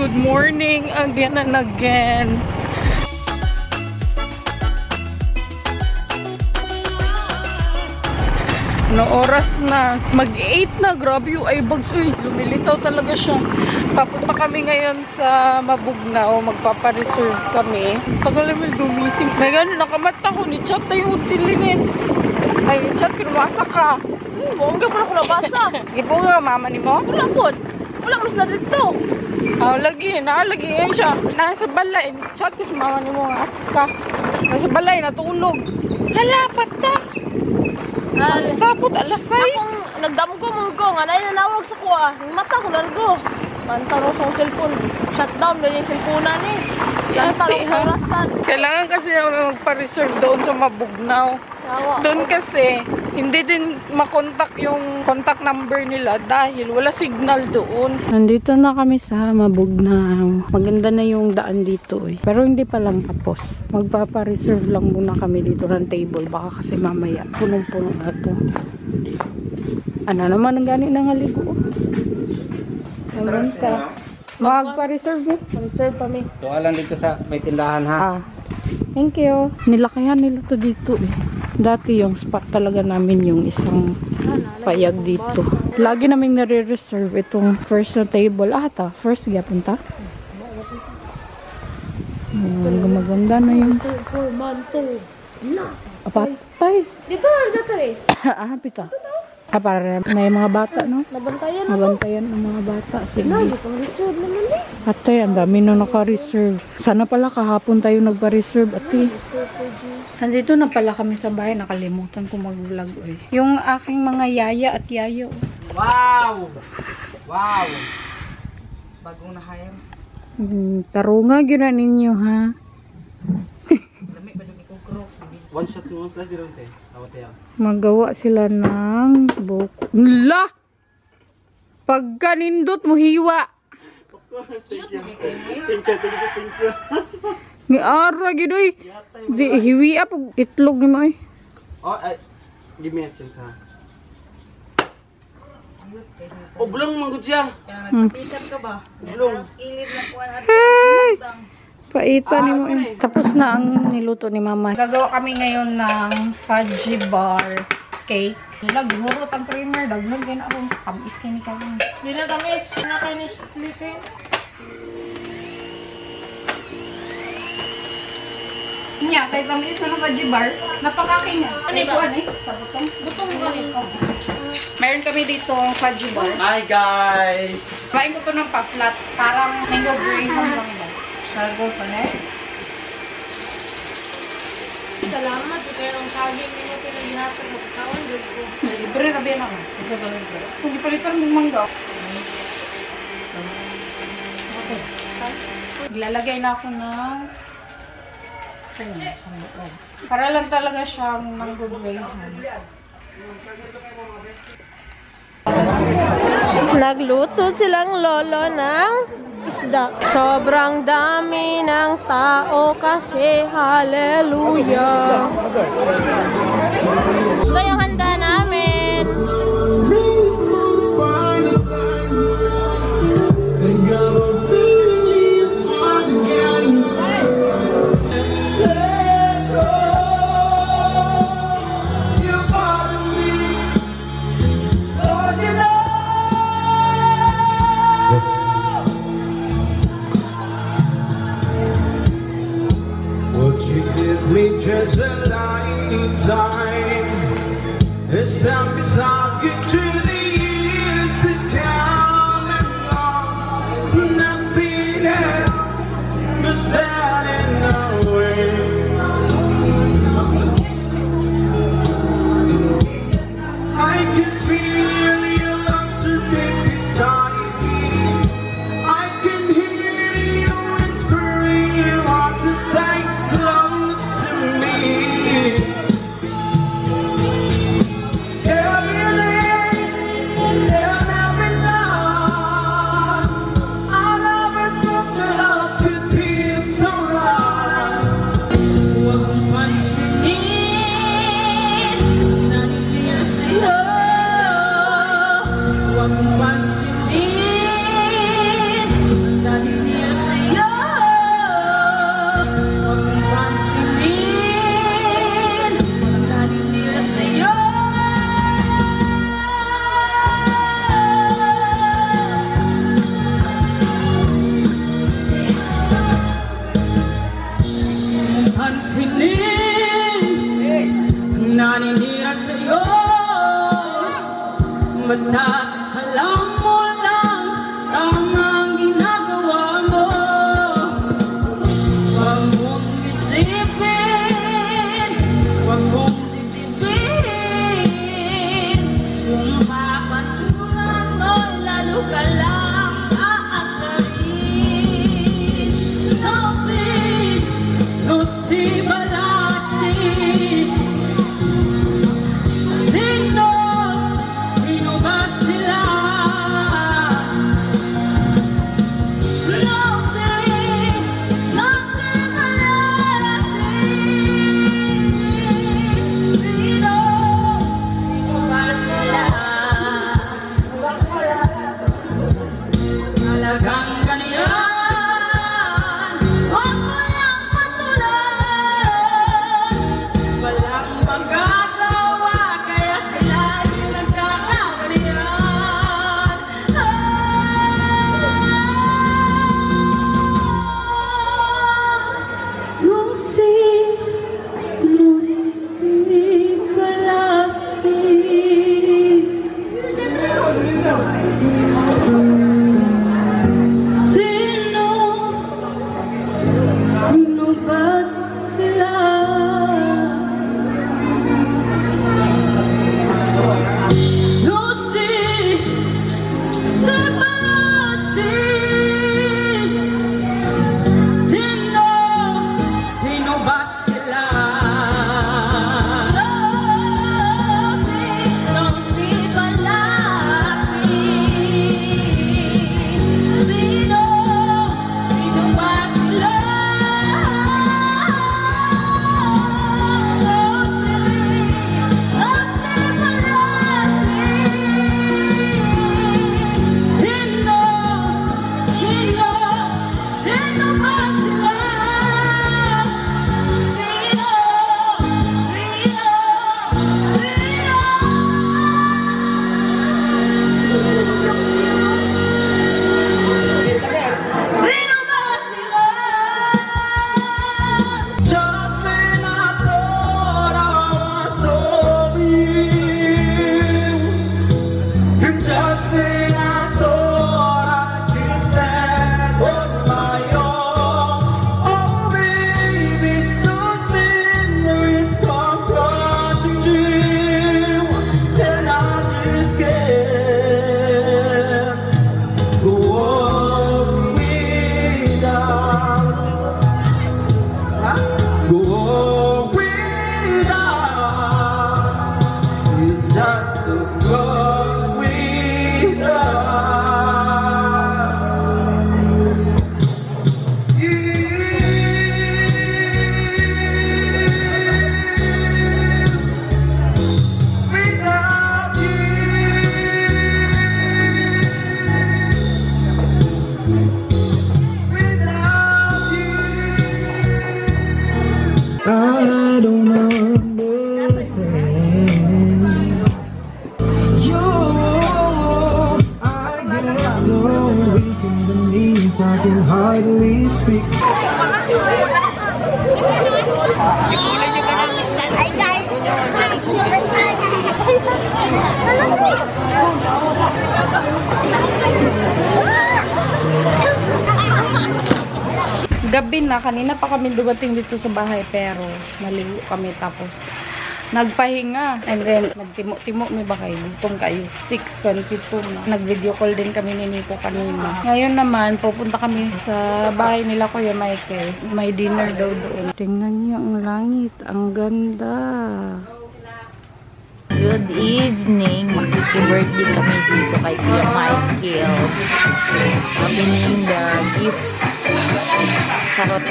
Good morning again and again. No oras na? Mag-8 na. Grabe yung eyebags. Uy, lumilitaw talaga siya. Papunta kami ngayon sa Mabugnaw. Magpapareserve kami. Tagal namin dumising. May gano'n, nakamata ko. Ni-chat na yung utilinin. Ay, ni-chat, pinumasa ka. Bongga pala ko nabasa. Ibunga, mama ni mo? Wala po. Wala ko sila dito. Lagi. Naalagi yan siya. Nasa balay. Chat ko sa mama ni mo. Aska. Nasa balay, natulog. Halapat na. Sapot, alas 6. Akong nagdamgo mo nga. Nanawag sa kuha. Yung mata ko nalgo. Mantaro sa cellphone. Shutdown na yung cellphone na ni. Mantaro sa orasan. Kailangan kasi namin magpa-reserve doon sa Mabugnaw. Doon kasi, hindi din makontak yung contact number nila dahil wala signal doon. Nandito na kami sa Mabugnaw. Maganda na yung daan dito eh. Pero hindi pa lang tapos. Magpapa-reserve lang muna kami dito ng table. Baka kasi mamaya, punong-puno na to. Ano naman ang gani ng haligo? Naman ka. Magpa-reserve mo? Reserve pa mi. Tuwa lang dito sa may tindahan ha. Thank you. Nilakayan nila to dito eh. Dati yung spot talaga namin yung isang payag dito. Lagi naming nare-reserve itong first na table. First punta. Maganda na yung apatay. Dito eh. Pita. Para may mga bata, no? Nabantayan Nabantayan ng mga bata. Sige. Lagi pang reserve naman eh. Atay, ang dami na naka-reserve. Sana pala kahapon tayo nagpa-reserve, ate. Nandito na pala kami sa bahay. Nakalimutan ko mag-vlog eh. Yung aking mga yaya at yayo. Wow! Wow! Bagong nahayang. Tarunga, gina ninyo, ha? One shot mo plus dito tayo. Magawa sila ng buko. La! Pagka nindot mo hiwa. Thank you. Ni ara gidoy. Di hiwi pag itlog ni mo eh. Give me a chance ha. Bulong manggod siya. Nagpapikat ka ba? Bulong. Ilit na kuha natin. Paita ni mo eh. Tapos na ang niluto ni mama. Gagawa kami ngayon ng fudgy bar cake. Nagmurot ang creamer. Dagnog yan ako. Kamis kayo ni kami. Nila tamis. Nakinis flipping. Niya, kay tamis na ng fudgy bar. Napakaking nga. Ano ito? Sabotong? Butong mo ganito. Meron kami dito ang fudgy bar. Hi guys! Kain ko to ng pa-flat. Parang mango graham lang ba? Sargo pa na eh. Salamat. Kaya ang saging mo pinaghinatan mo. Kawan doon ko. Libre na ba yan ako? Kung di palitan mong mangga. Okay. Lalagay na ako ng para lang talaga siyang mango graham. Nagluto silang lolo ng isda. Sobrang dami ng tao kasi hallelujah. Ito yung handa namin. Just a lifetime. It's time to talk to the years to come and on. Nothing else was that in the way. I can feel your love so deep inside me. I can hear you whispering you want to stay close. So alin ang naninira sa'yo. Basta alam mo lang tama ang ginagawa mo. Huwag mong isipin, huwag mong titibin. Kung mapatulang mo, lalo ka lang aasarin. No si balasi. Sino ba sila? No si balasi. Sino ba sila? Talagang ganyan, huwag mo lang patulan. Walang magagawa, kaya sila yung nagkakagalian. Lucy Balasi. Sino ba sila? Lucy Balasi. Sino ba sila? Lucy Balasi. Sino ba sila? Just when I thought I was over you, and just when I thought I could stand on my own, oh baby, those memories come crashing through, and I just can't go on without. Go without, it's just to go without you. Without you. Without you. I don't understand you. I get so weak in the knees, I can hardly speak. Hi guys! Gabi na, kanina pa kami dumating dito sa bahay pero naligo kami tapos nagpahinga. And then, nagtimo-timo may ba kayo? Butong kayo. 6:22 na. Nag-video call din kami ni Nico kanina. Ngayon naman, pupunta kami sa bahay nila Kuya Michael. May dinner daw doon. Tingnan niyo ang langit. Ang ganda. Good evening. Makiki-birthday kami dito kay Kuya Michael. Opening the gift. Charot.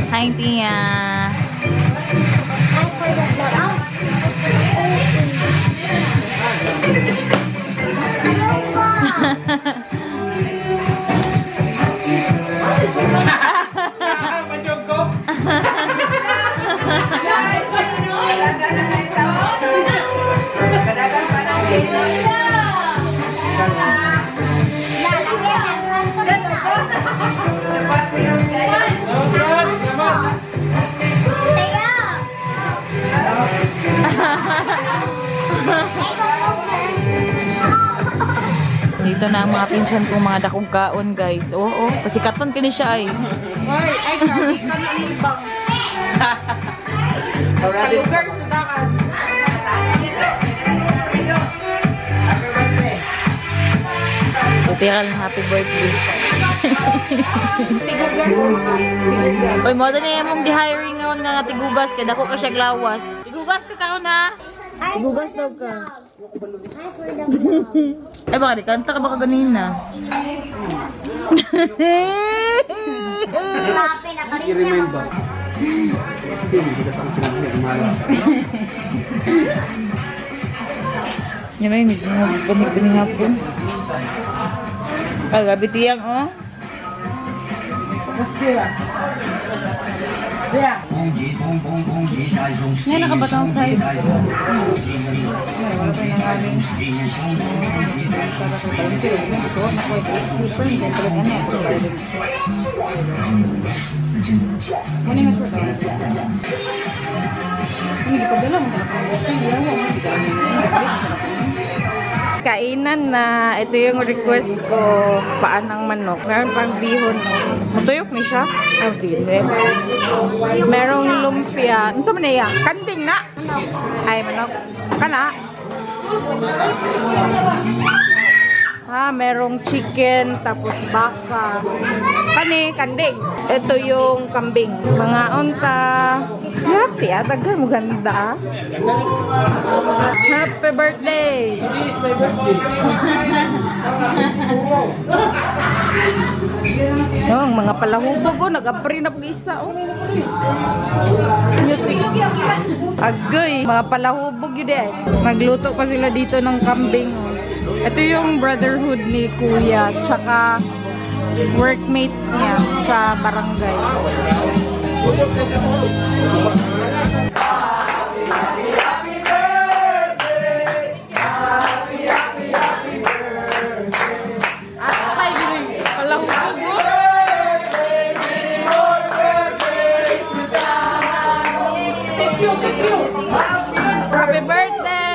Hi, Tia. Nandito na ang mga pinsan kong mga dakong kaon, guys. Oo, pasikatan ka ni siya ay. Ay, kami ka na ibang. Palugar, sudakan. Literal na happy birthday. Uy, mo na niya mong di-hiring ngayon nga tigugas kaya dako ka siya glawas. Tigugas ka kaon ha? Tigugas daw ka. Ay baka di kanta ka baka ganina. I-remember. Hindi ka sa pinagmala. Yan ay, hindi mo panig-panig hapon. Kagabi tiyang, oh. Yan, nakabatang side. Kainan na. Ito yung request ko. Paan ng manok. Meron pang bihon. Matuyok ni siya. Merong lumpia. Ano sa manaya? Kanding na. Ay, manok. Kana. Merong chicken. Tapos baka. Kani, kanding. Ito yung kambing. Mga unta. Happy tagal mo ganda. Happy birthday! It is my birthday. Yung mga palahubog nag-apri na pag-isa. Agoy, mga palahubog yun eh. Magluto pa sila dito ng kambing. Ito yung brotherhood ni Kuya, tsaka workmates niya sa barangay. Happy birthday!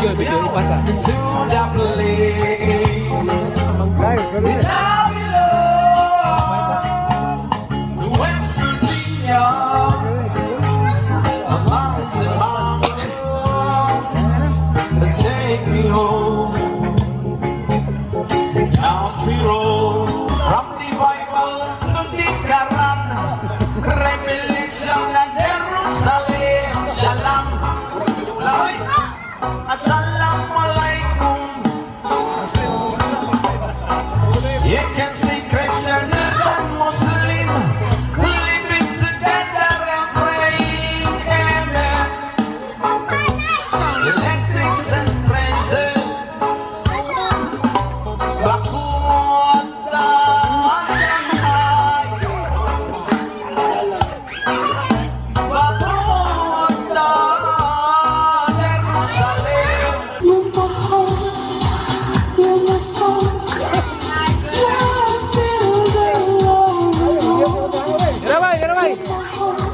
Video ipasa. West Virginia, a mountain mama, take me home. Now we roll from the Bible to the Quran, Revelation and Jerusalem, Shalom, Assalamualaikum. You can see Christians and Muslims living together and praying, amen. Electrics and praises, Bakuanda,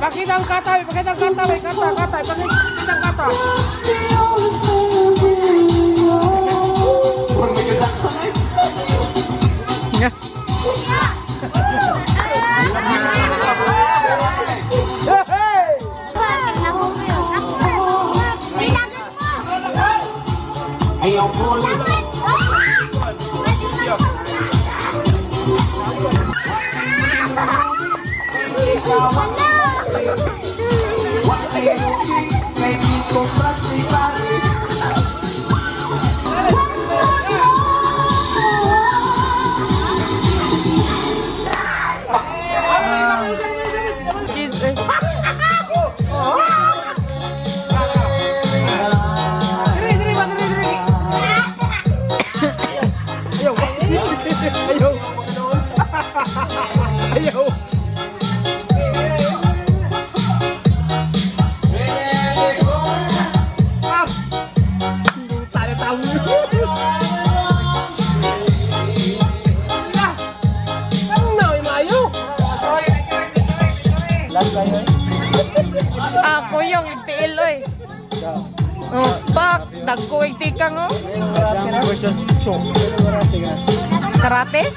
Pakita ang kata, pakita ang kata, pakita ang kata. Michael Jackson eh. Ayaw ko. Maybe compras ni pare. kuyong igtiil oy. Oh, bak, dagko igtikang oh. Karate?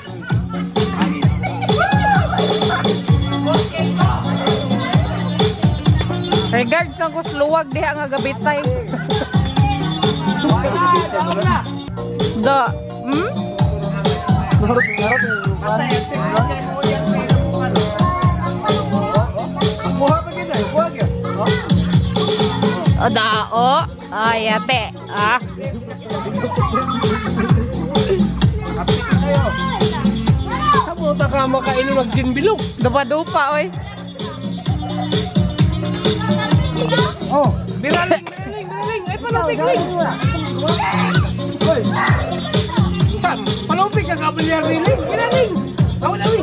Regards ng kusluwag diha nga gabitay. Da, O dao. Ay, ate. Ah. Saan mo ka makainin mag-gin bilog? Dupa-dupa, oy. Oh, biraling. Ay, palupik-ling. Hoy. Saan? Palupik ka kabilyar riling. Biraling. Awal-awi.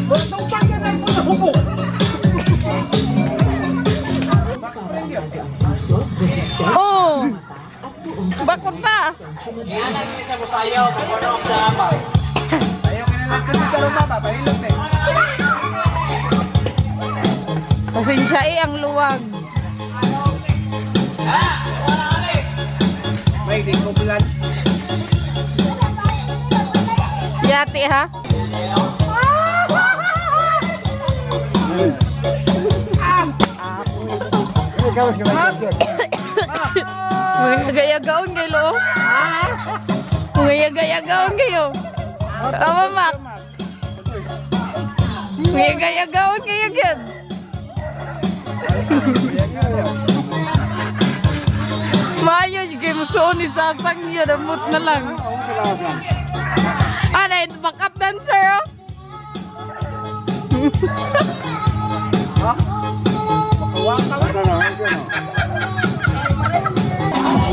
Bantong pagka na po na hubo. Oh. Bakot pa. Sayaw ka na lang sa rumaba. Pahilot eh. Pasensya ang luwag. May di ko bilan. Yati ha. Mga gaya-gaon kayo. Mga gaya-gaon kayo. Ama mak. Mga gaya-gaon kayo gan. Mayo game so ni sasang niya damot na lang. Ano ito backup dancer oh?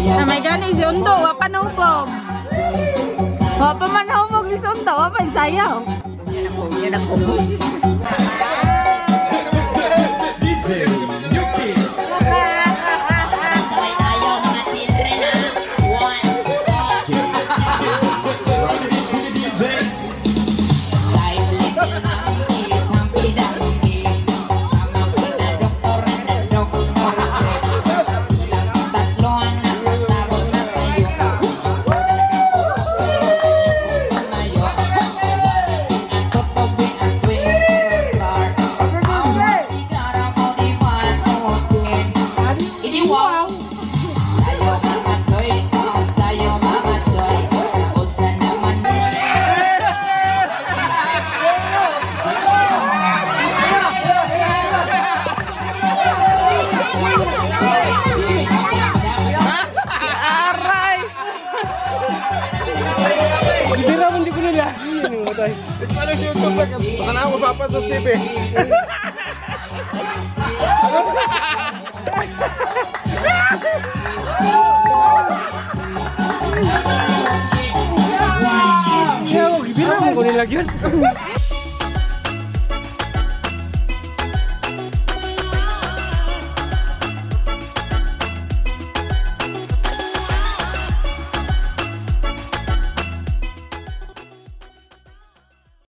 Na may gani si Undo, wapa na hubog. Wapa man na hubog ni Undo, wapa yung sayaw. Yan ako. DJ New Kids. Paano si YouTube? Baka na ako mapapatos TV. Kaya, gibira mo ko nilagyan.